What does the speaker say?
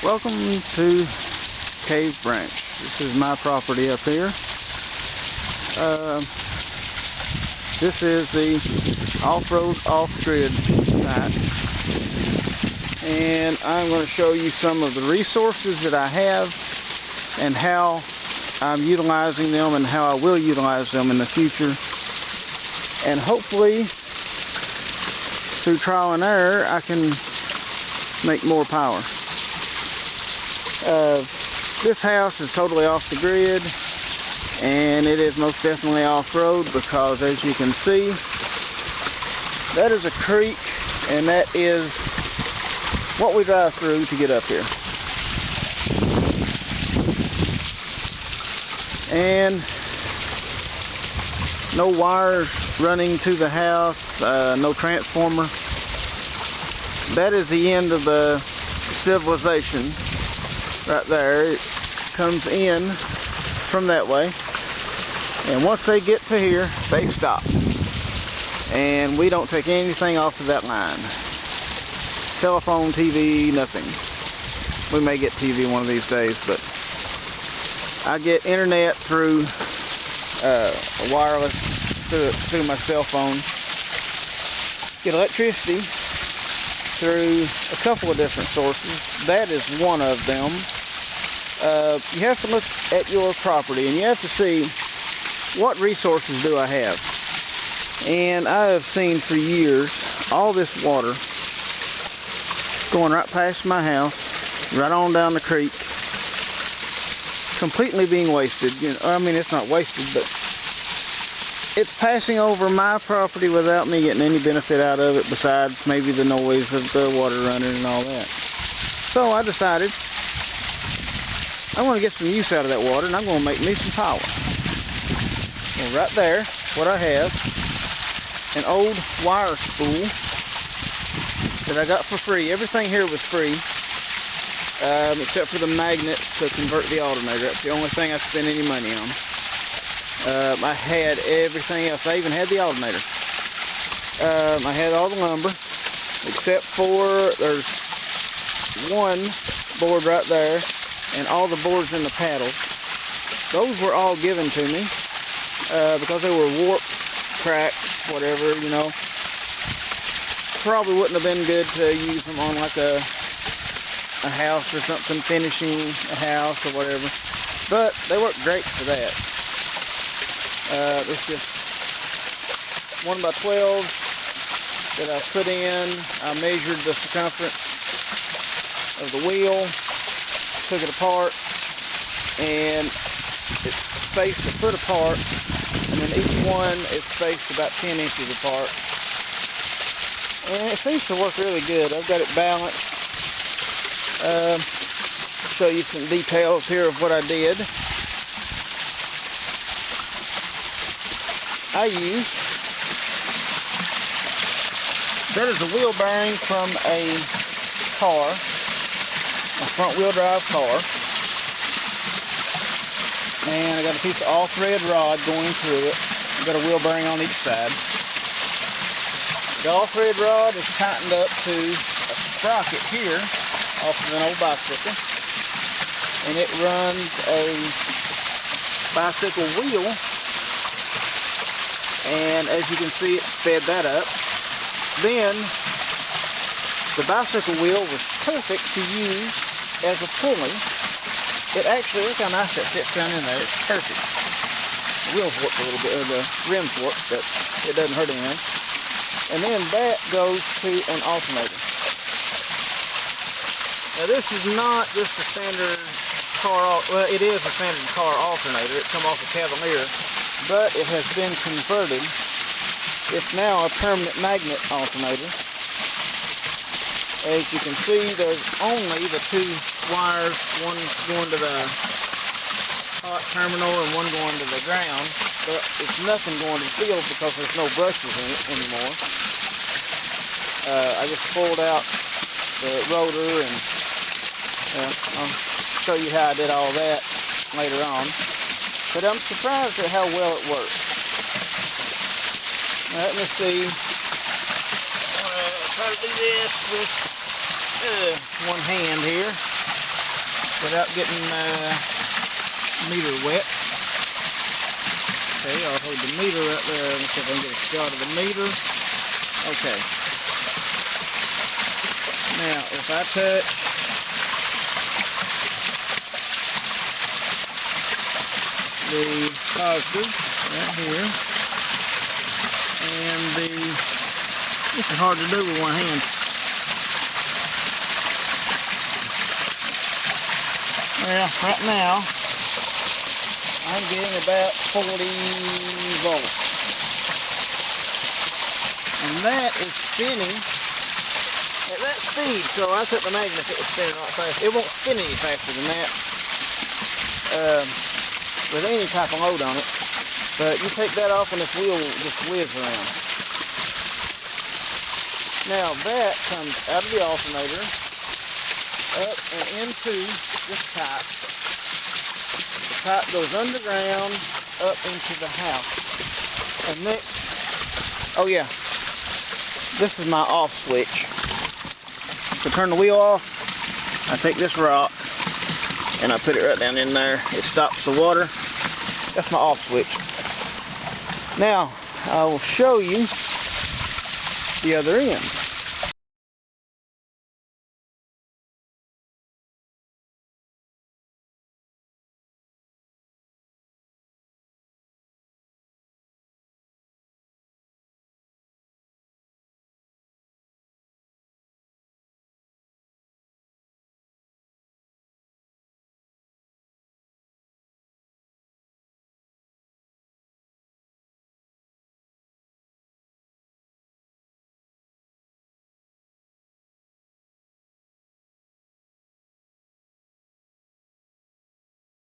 Welcome to Cave Branch. This is my property up here. This is the off-road, off-grid site, and I'm going to show you some of the resources that I have and how I'm utilizing them and how I will utilize them in the future, and hopefully through trial and error I can make more power. This house is totally off the grid, and it is most definitely off-road because, as you can see, that is a creek, and that is what we drive through to get up here. And no wires running to the house, no transformer. That is the end of the civilization right there. It comes in from that way, and once they get to here they stop, and we don't take anything off of that line. Telephone, TV, nothing. We may get TV one of these days, but I get internet through wireless through my cell phone. Get electricity through a couple of different sources. That is one of them. You have to look at your property and you have to see what resources do I have. And I have seen for years all this water going right past my house, right on down the creek, completely being wasted. You know, I mean, it's not wasted, but it's passing over my property without me getting any benefit out of it besides maybe the noise of the water running and all that. So I decided I want to get some use out of that water, and I'm going to make me some power. Well, right there, what I have, an old wire spool that I got for free. Everything here was free, except for the magnets to convert the alternator. That's the only thing I spent any money on. I had everything else. I even had the alternator. I had all the lumber, except for there's one board right there, and all the boards in the paddles. Those were all given to me because they were warped, cracked, whatever, you know. Probably wouldn't have been good to use them on like a house or something, finishing a house or whatever, but they work great for that. It's just 1x12 that I put in. I measured the circumference of the wheel, took it apart, and it's spaced a foot apart, and then each one is spaced about 10 inches apart. And it seems to work really good. I've got it balanced. Show you some details here of what I did. I used, that is a wheel bearing from a car, a front wheel drive car, and I got a piece of all-thread rod going through it. I've got a wheel bearing on each side. The all-thread rod is tightened up to a sprocket here off of an old bicycle, and it runs a bicycle wheel, and as you can see, it sped that up. Then the bicycle wheel was perfect to use as a pulley. It actually, look how nice that fits down in there. It's perfect. The wheels warped a little bit, or the rims warped, but it doesn't hurt anything. And then that goes to an alternator. Now this is not just a standard car, well, it is a standard car alternator. It comes off a Cavalier, but it has been converted. It's now a permanent magnet alternator. As you can see, there's only the two wires, one going to the hot terminal and one going to the ground, but it's nothing going to the field because there's no brushes in it anymore. I just pulled out the rotor, and I'll show you how I did all that later on. But I'm surprised at how well it works. Now, let me see. I'm going to try to do this with one hand here. without getting meter wet. Okay, I'll hold the meter right there. Let's see if I can get a shot of the meter. Okay. Now, if I touch the positive right here, and this is hard to do with one hand. Well, right now, I'm getting about 40 volts. And that is spinning at that speed. So I set the magnet, it was spinning a lot faster. It won't spin any faster than that with any type of load on it. But you take that off and this wheel will just whiz around. Now that comes out of the alternator, up and into this pipe. The pipe goes underground, up into the house. And next, oh yeah, this is my off switch. To turn the wheel off, I take this rock and I put it right down in there. It stops the water. That's my off switch. Now, I will show you the other end.